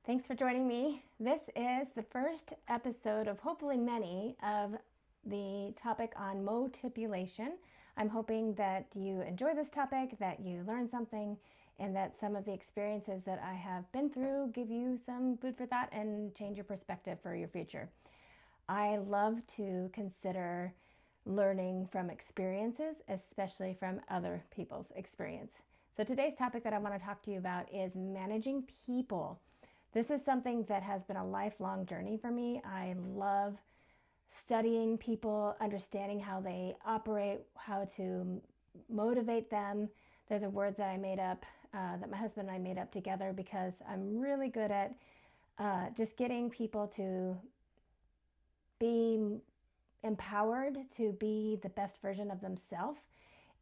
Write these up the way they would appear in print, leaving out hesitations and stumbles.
Thanks for joining me. This is the first episode of hopefully many of the topic on motipulation. I'm hoping that you enjoy this topic, that you learn something, and that some of the experiences that I have been through give you some food for thought and change your perspective for your future. I love to consider learning from experiences, especially from other people's experience. So today's topic that I want to talk to you about is managing people. This is something that has been a lifelong journey for me. I love studying people, understanding how they operate, how to motivate them. There's a word that I made up, that my husband and I made up together, because I'm really good at just getting people to be empowered to be the best version of themselves.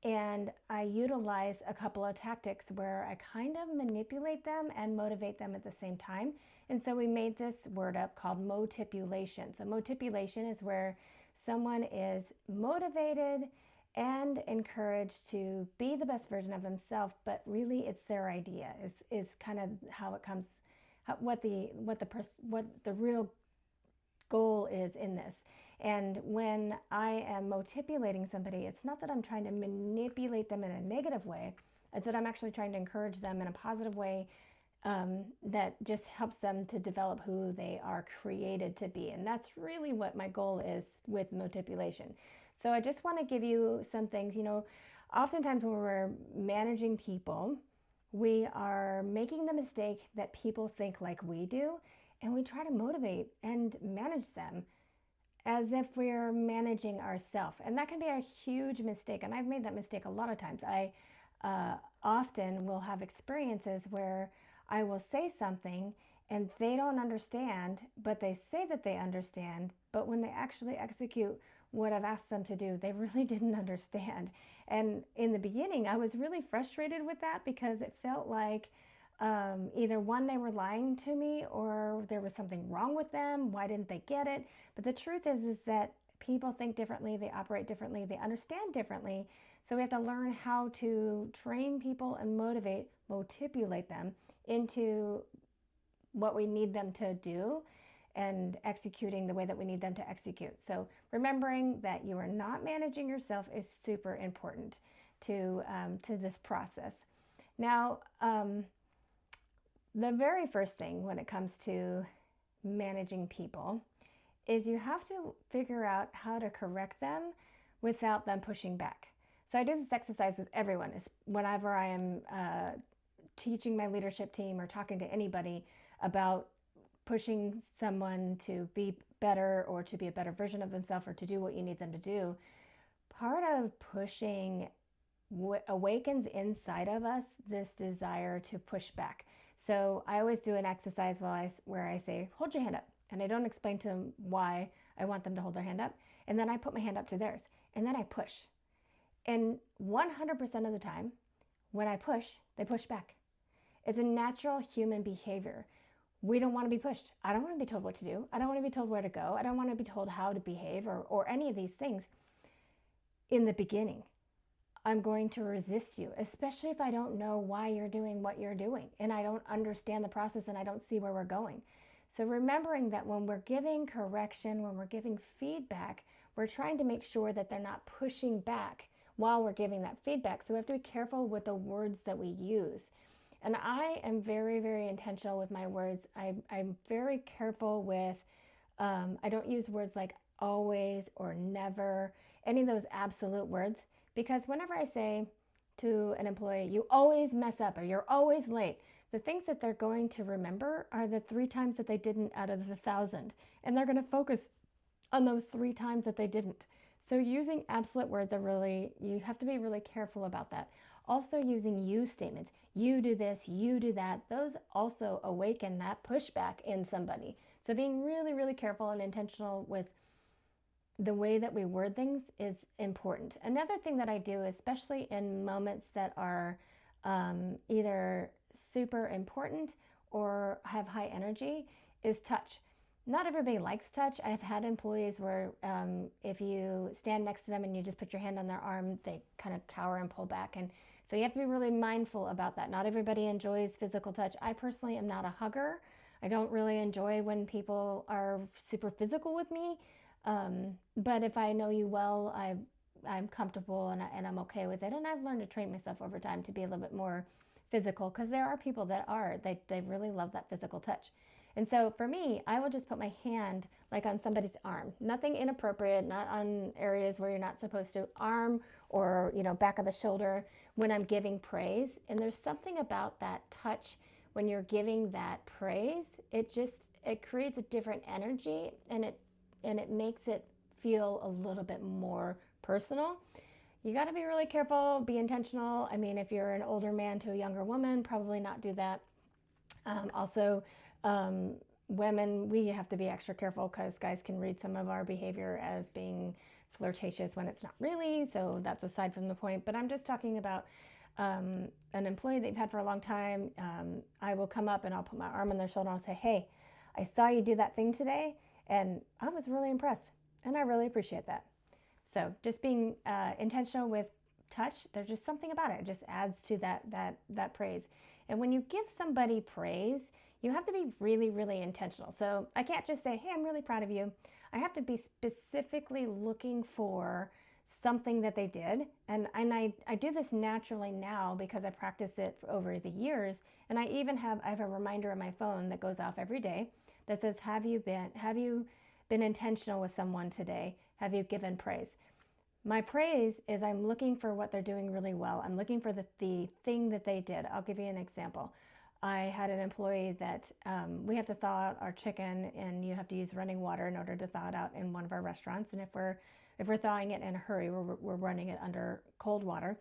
And I utilize a couple of tactics where I kind of manipulate them and motivate them at the same time. And so we made this word up called motipulation. So motipulation is where someone is motivated and encouraged to be the best version of themselves, but really it's their idea, is kind of how it comes, what the real goal is in this. And when I am motipulating somebody, it's not that I'm trying to manipulate them in a negative way. It's that I'm actually trying to encourage them in a positive way, that just helps them to develop who they are created to be. And that's really what my goal is with motipulation. So I just want to give you some things. Oftentimes when we're managing people, we are making the mistake that people think like we do, and we try to motivate and manage them as if we're managing ourselves. And that can be a huge mistake. And I've made that mistake a lot of times. I often will have experiences where I will say something and they don't understand, but they say that they understand. But when they actually execute what I've asked them to do, they really didn't understand. And in the beginning, I was really frustrated with that because it felt like either one, they were lying to me, or there was something wrong with them. Why didn't they get it? But the truth is that people think differently, they operate differently, they understand differently. So we have to learn how to train people and motivate them into what we need them to do and executing the way that we need them to execute. So remembering that you are not managing yourself is super important to this process. Now, the very first thing when it comes to managing people is you have to figure out how to correct them without them pushing back. So I do this exercise with everyone. Is whenever I am teaching my leadership team or talking to anybody about pushing someone to be better or to be a better version of themselves or to do what you need them to do, part of pushing awakens inside of us this desire to push back. So I always do an exercise where I say, hold your hand up. And I don't explain to them why I want them to hold their hand up. And then I put my hand up to theirs. And then I push. And 100% of the time, when I push, they push back. It's a natural human behavior. We don't want to be pushed. I don't want to be told what to do. I don't want to be told where to go. I don't want to be told how to behave or any of these things in the beginning. I'm going to resist you, especially if I don't know why you're doing what you're doing and I don't understand the process and I don't see where we're going. So remembering that when we're giving correction, when we're giving feedback, we're trying to make sure that they're not pushing back while we're giving that feedback. So we have to be careful with the words that we use. And I am very, very intentional with my words. I'm very careful with, I don't use words like always or never, any of those absolute words. Because whenever I say to an employee, you always mess up or you're always late, the things that they're going to remember are the 3 times that they didn't out of the 1,000. And they're going to focus on those 3 times that they didn't. So using absolute words you have to be really careful about that. Also using you statements. You do this, you do that. Those also awaken that pushback in somebody. So being really, really careful and intentional with the way that we word things is important. Another thing that I do, especially in moments that are either super important or have high energy, is touch. Not everybody likes touch. I've had employees where if you stand next to them and you just put your hand on their arm, they kind of cower and pull back. And so you have to be really mindful about that. Not everybody enjoys physical touch. I personally am not a hugger. I don't really enjoy when people are super physical with me. But if I know you well, I'm comfortable and I'm okay with it. And I've learned to train myself over time to be a little bit more physical, because there are people that they really love that physical touch. And so for me, I will just put my hand like on somebody's arm. Nothing inappropriate, not on areas where you're not supposed to. Arm or, back of the shoulder when I'm giving praise. And there's something about that touch when you're giving that praise. It creates a different energy, and it makes it feel a little bit more personal. You got to be really careful, be intentional. I mean, if you're an older man to a younger woman, probably not do that. Also, women, we have to be extra careful because guys can read some of our behavior as being flirtatious when it's not really. So that's aside from the point. But I'm just talking about an employee that you've had for a long time. I will come up and I'll put my arm on their shoulder and I'll say, hey, I saw you do that thing today and I was really impressed and I really appreciate that. So just being intentional with touch, there's just something about it. It just adds to that praise. And when you give somebody praise, you have to be really, really intentional. So I can't just say, hey, I'm really proud of you. I have to be specifically looking for something that they did. And I do this naturally now because I practice it over the years. And I have a reminder on my phone that goes off every day that says, have you been intentional with someone today? Have you given praise? My praise is I'm looking for what they're doing really well. I'm looking for the thing that they did. I'll give you an example. I had an employee that we have to thaw out our chicken, and you have to use running water in order to thaw it out in one of our restaurants. And if we're thawing it in a hurry, we're running it under cold water.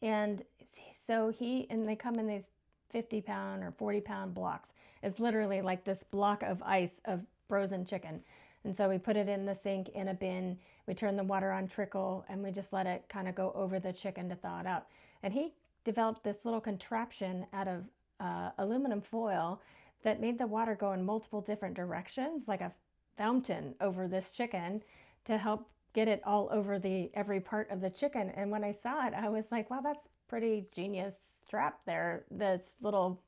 And so they come in these 50-pound or 40-pound blocks. It's literally like this block of ice of frozen chicken. And so we put it in the sink in a bin. We turn the water on trickle and we just let it kind of go over the chicken to thaw it out. And he developed this little contraption out of aluminum foil that made the water go in multiple different directions, like a fountain over this chicken, to help get it all over every part of the chicken. And when I saw it, I was like, wow, that's pretty genius strap there, this little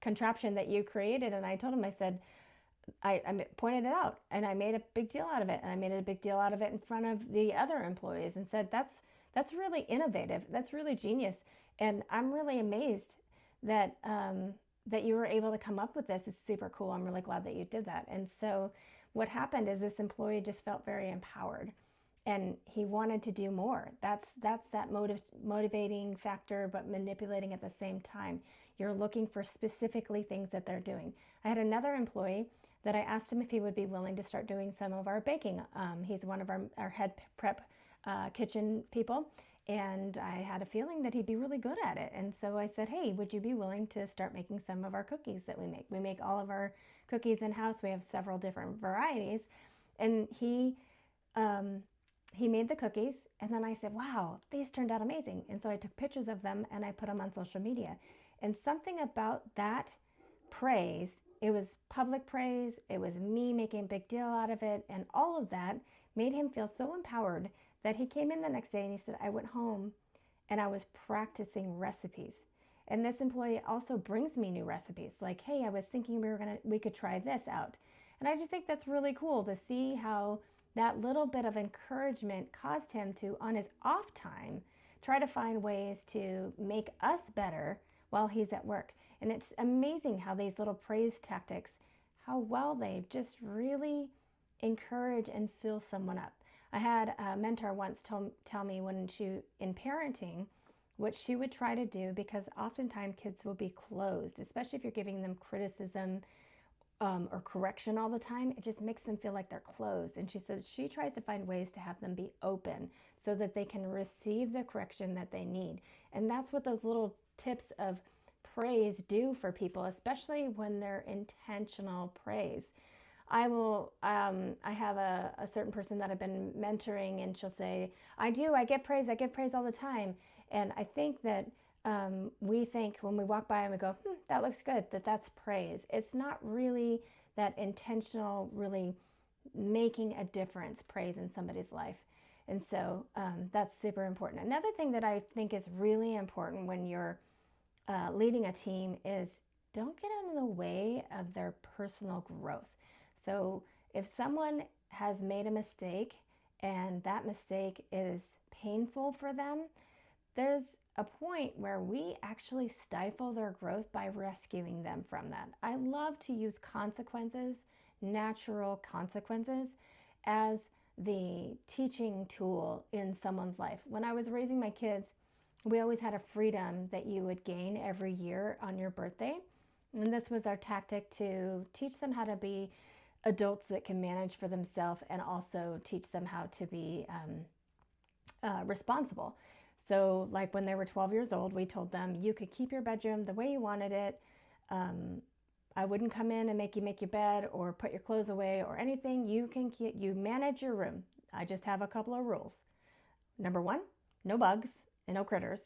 contraption that you created. And I told him, I said, I pointed it out and I made a big deal out of it. And I made a big deal out of it in front of the other employees and said, that's really innovative. That's really genius. And I'm really amazed that that you were able to come up with this. It's super cool. I'm really glad that you did that. And so what happened is this employee just felt very empowered and he wanted to do more. That's that motivating factor, but manipulating at the same time. You're looking for specifically things that they're doing. I had another employee that I asked him if he would be willing to start doing some of our baking. He's one of our head prep kitchen people, and I had a feeling that he'd be really good at it. And so I said, hey, would you be willing to start making some of our cookies that we make? We make all of our cookies in-house. We have several different varieties. And he made the cookies, and then I said, wow, these turned out amazing. And so I took pictures of them and I put them on social media. And something about that praise, it was public praise, it was me making a big deal out of it, and all of that made him feel so empowered that he came in the next day and he said, I went home and I was practicing recipes. And this employee also brings me new recipes, like, hey, I was thinking we could try this out. And I just think that's really cool to see how that little bit of encouragement caused him to, on his off time, try to find ways to make us better while he's at work. And it's amazing how these little praise tactics, how well they just really encourage and fill someone up. I had a mentor once tell me when in parenting, what she would try to do, because oftentimes kids will be closed, especially if you're giving them criticism or correction all the time. It just makes them feel like they're closed. And she says she tries to find ways to have them be open so that they can receive the correction that they need. And that's what those little tips of praise do for people, especially when they're intentional praise. I have a certain person that I've been mentoring, and she'll say, I give praise all the time. And I think that we think when we walk by and we go, that looks good, that's praise. It's not really that intentional, really making a difference praise in somebody's life. And so that's super important. Another thing that I think is really important when you're leading a team is don't get in the way of their personal growth. So if someone has made a mistake and that mistake is painful for them, there's a point where we actually stifle their growth by rescuing them from that. I love to use consequences, natural consequences, as the teaching tool in someone's life. When I was raising my kids, we always had a freedom that you would gain every year on your birthday. And this was our tactic to teach them how to be adults that can manage for themselves and also teach them how to be responsible. So, like when they were 12 years old, we told them you could keep your bedroom the way you wanted it. I wouldn't come in and make your bed or put your clothes away or anything. You manage your room. I just have a couple of rules. Number one, no bugs and no critters.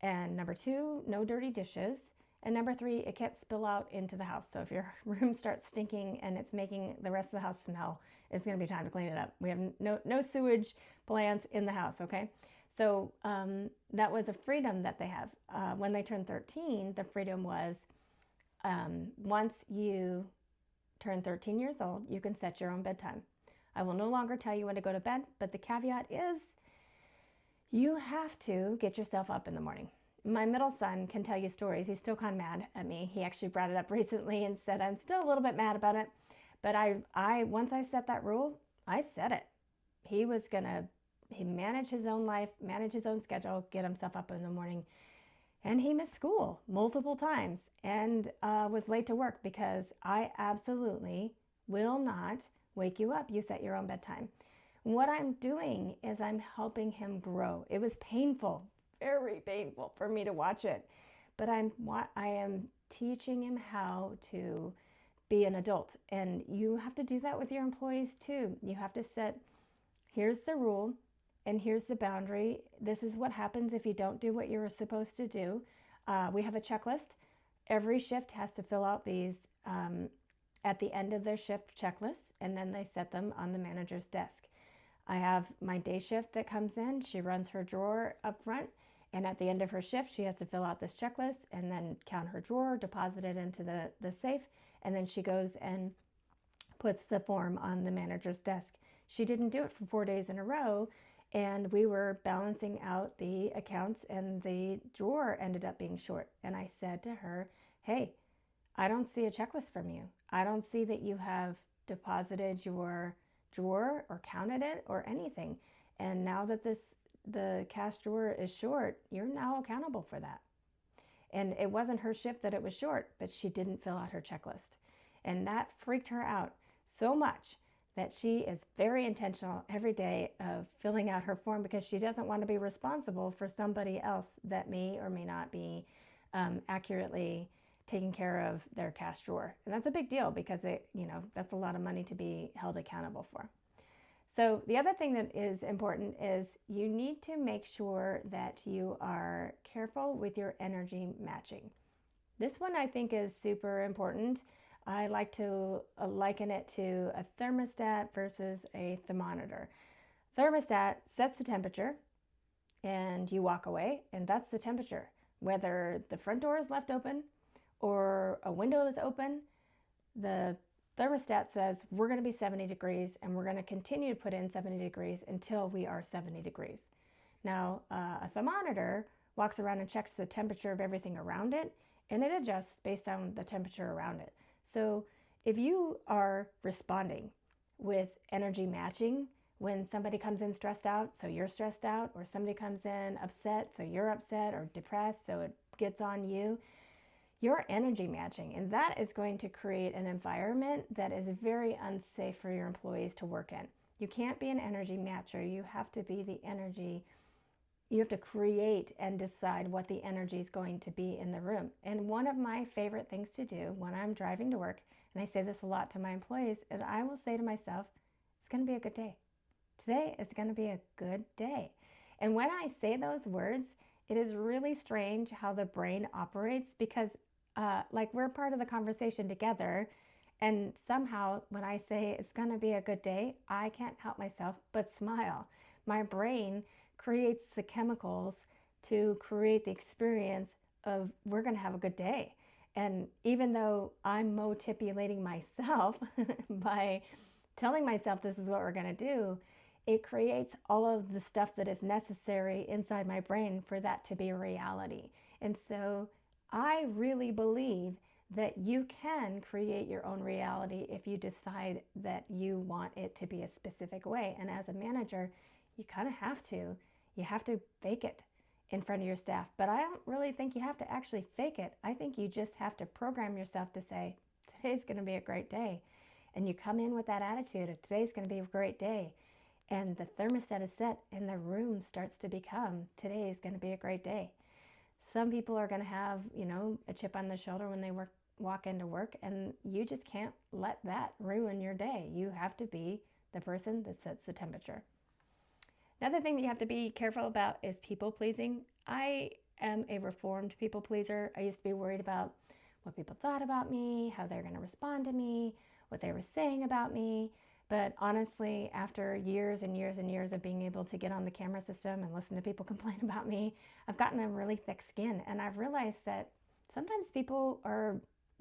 And number two, no dirty dishes. And number three, it can't spill out into the house. So if your room starts stinking and it's making the rest of the house smell, it's going to be time to clean it up. We have no sewage plants in the house, okay? So that was a freedom that they have. When they turned 13, the freedom was once you turn 13 years old, you can set your own bedtime. I will no longer tell you when to go to bed, but the caveat is you have to get yourself up in the morning. My middle son can tell you stories. He's still kind of mad at me. He actually brought it up recently and said, I'm still a little bit mad about it. But I once I set that rule, I set it. He manage his own life, manage his own schedule, get himself up in the morning. And he missed school multiple times and was late to work because I absolutely will not wake you up. You set your own bedtime. What I'm doing is I'm helping him grow. It was painful, very painful for me to watch it, but I am teaching him how to be an adult. And you have to do that with your employees too. You have to set, here's the rule and here's the boundary. This is what happens if you don't do what you're supposed to do. We have a checklist. Every shift has to fill out these at the end of their shift checklists, and then they set them on the manager's desk. I have my day shift that comes in. She runs her drawer up front, and at the end of her shift, she has to fill out this checklist and then count her drawer, deposit it into the safe, and then she goes and puts the form on the manager's desk. She didn't do it for 4 days in a row, and we were balancing out the accounts, and the drawer ended up being short. And I said to her, hey, I don't see a checklist from you. I don't see that you have deposited your drawer or counted it or anything. And now that the cash drawer is short, you're now accountable for that. And it wasn't her shift that it was short, but she didn't fill out her checklist. And that freaked her out so much that she is very intentional every day of filling out her form because she doesn't want to be responsible for somebody else that may or may not be accurately taking care of their cash drawer. And that's a big deal because that's a lot of money to be held accountable for. So the other thing that is important is you need to make sure that you are careful with your energy matching. This one I think is super important. I like to liken it to a thermostat versus a thermometer. Thermostat sets the temperature and you walk away, and that's the temperature. Whether the front door is left open or a window is open, the thermostat says we're going to be 70 degrees and we're going to continue to put in 70 degrees until we are 70 degrees. Now, a thermometer walks around and checks the temperature of everything around it, and it adjusts based on the temperature around it. So if you are responding with energy matching, when somebody comes in stressed out, so you're stressed out, or somebody comes in upset, so you're upset, or depressed, so it gets on you, you're energy matching. And that is going to create an environment that is very unsafe for your employees to work in. You can't be an energy matcher. You have to be the energy. You have to create and decide what the energy is going to be in the room. And one of my favorite things to do when I'm driving to work, and I say this a lot to my employees, is I will say to myself, it's going to be a good day. Today is going to be a good day. And when I say those words, it is really strange how the brain operates because we're part of the conversation together. And somehow when I say it's going to be a good day, I can't help myself but smile. My brain creates the chemicals to create the experience of we're going to have a good day. And even though I'm motipulating myself by telling myself this is what we're going to do, it creates all of the stuff that is necessary inside my brain for that to be a reality. And so I really believe that you can create your own reality if you decide that you want it to be a specific way. And as a manager, you kind of have to. You have to fake it in front of your staff. But I don't really think you have to actually fake it. I think you just have to program yourself to say, today's going to be a great day. And you come in with that attitude of today's going to be a great day. And the thermostat is set and the room starts to become today is going to be a great day. Some people are going to have, a chip on the shoulder when they walk into work, and you just can't let that ruin your day. You have to be the person that sets the temperature. Another thing that you have to be careful about is people pleasing. I am a reformed people pleaser. I used to be worried about what people thought about me, how they're going to respond to me, what they were saying about me. But honestly, after years and years and years of being able to get on the camera system and listen to people complain about me, I've gotten a really thick skin. And I've realized that sometimes people are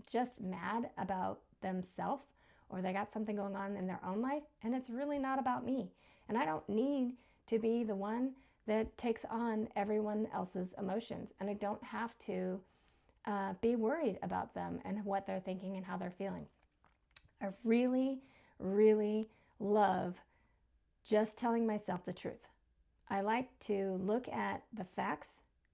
just mad about themselves, or they got something going on in their own life, and it's really not about me. And I don't need to be the one that takes on everyone else's emotions. And I don't have to be worried about them and what they're thinking and how they're feeling. I really, really love just telling myself the truth. I like to look at the facts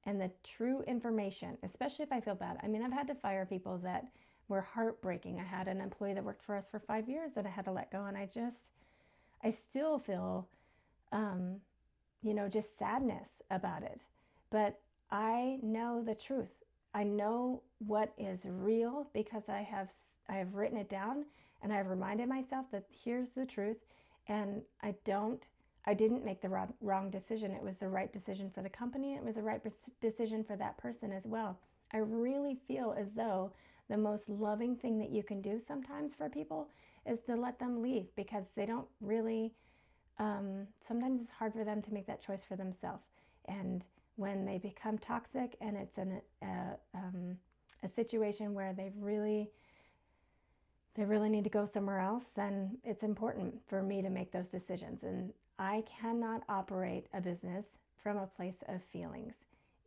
and the true information, especially if I feel bad. I mean, I've had to fire people that were heartbreaking. I had an employee that worked for us for 5 years that I had to let go, and I still feel, just sadness about it. But I know the truth. I know what is real because I have written it down, and I've reminded myself that here's the truth, and I didn't make the wrong decision. It was the right decision for the company. It was the right decision for that person as well. I really feel as though the most loving thing that you can do sometimes for people is to let them leave, because they don't really, sometimes it's hard for them to make that choice for themselves. And when they become toxic and it's in a situation where they really need to go somewhere else, then it's important for me to make those decisions. And I cannot operate a business from a place of feelings.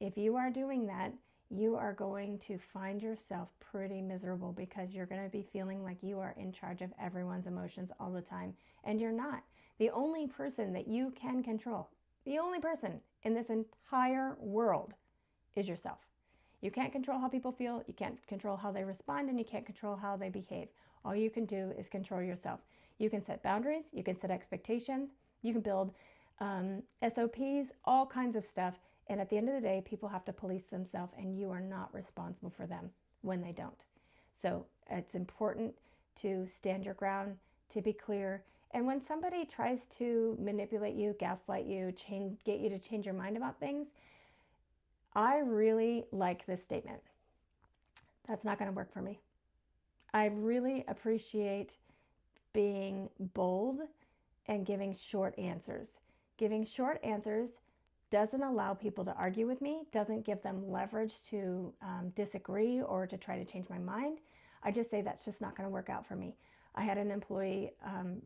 If you are doing that, you are going to find yourself pretty miserable, because you're going to be feeling like you are in charge of everyone's emotions all the time. And you're not. The only person that you can control, the only person in this entire world, is yourself. You can't control how people feel, you can't control how they respond, and you can't control how they behave. All you can do is control yourself. You can set boundaries, you can set expectations, you can build SOPs, all kinds of stuff. And at the end of the day, people have to police themselves, and you are not responsible for them when they don't. So it's important to stand your ground, to be clear. And when somebody tries to manipulate you, gaslight you, get you to change your mind about things, I really like this statement. That's not going to work for me. I really appreciate being bold and giving short answers. Giving short answers doesn't allow people to argue with me, doesn't give them leverage to disagree or to try to change my mind. I just say that's just not going to work out for me. I had an employee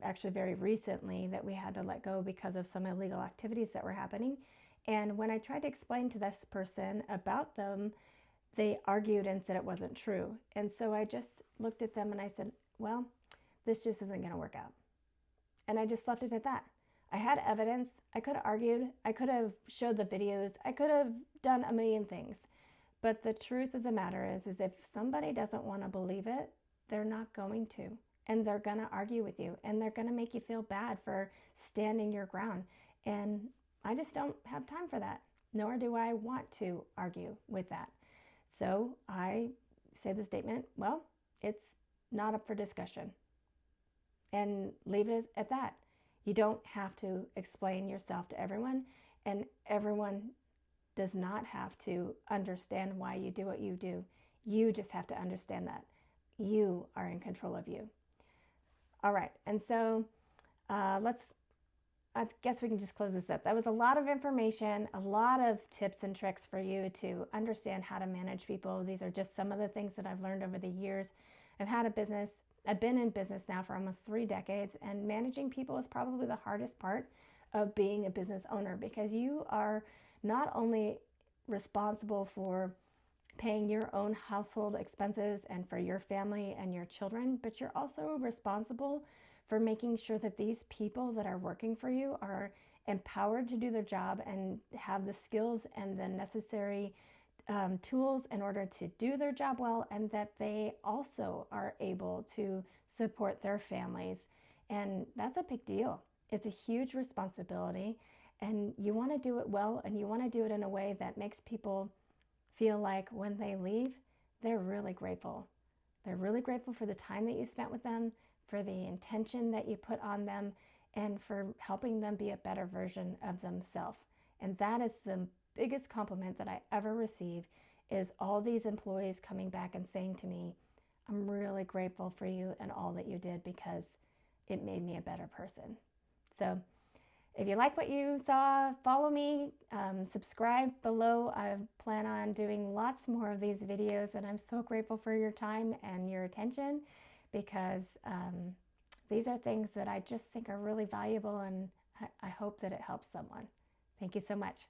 actually very recently that we had to let go because of some illegal activities that were happening. And when I tried to explain to this person about them, they argued and said it wasn't true. And so I just looked at them and I said, well, this just isn't going to work out. And I just left it at that. I had evidence. I could have argued. I could have showed the videos. I could have done a million things. But the truth of the matter is if somebody doesn't want to believe it, they're not going to. And they're going to argue with you. And they're going to make you feel bad for standing your ground. And I just don't have time for that. Nor do I want to argue with that. So I say the statement, well, it's not up for discussion. And leave it at that. You don't have to explain yourself to everyone, and everyone does not have to understand why you do what you do. You just have to understand that you are in control of you. All right, and so let's I guess we can just close this up. That was a lot of information, a lot of tips and tricks for you to understand how to manage people. These are just some of the things that I've learned over the years. I've had a business, I've been in business now for almost 3 decades, and managing people is probably the hardest part of being a business owner, because you are not only responsible for paying your own household expenses and for your family and your children, but you're also responsible for making sure that these people that are working for you are empowered to do their job and have the skills and the necessary tools in order to do their job well, and that they also are able to support their families. And that's a big deal. It's a huge responsibility, and you want to do it well, and you want to do it in a way that makes people feel like when they leave, they're really grateful. They're really grateful for the time that you spent with them, for the intention that you put on them, and for helping them be a better version of themselves. And that is the biggest compliment that I ever receive, is all these employees coming back and saying to me, I'm really grateful for you and all that you did, because it made me a better person. So if you like what you saw, follow me, subscribe below. I plan on doing lots more of these videos, and I'm so grateful for your time and your attention, because these are things that I just think are really valuable, and I hope that it helps someone. Thank you so much.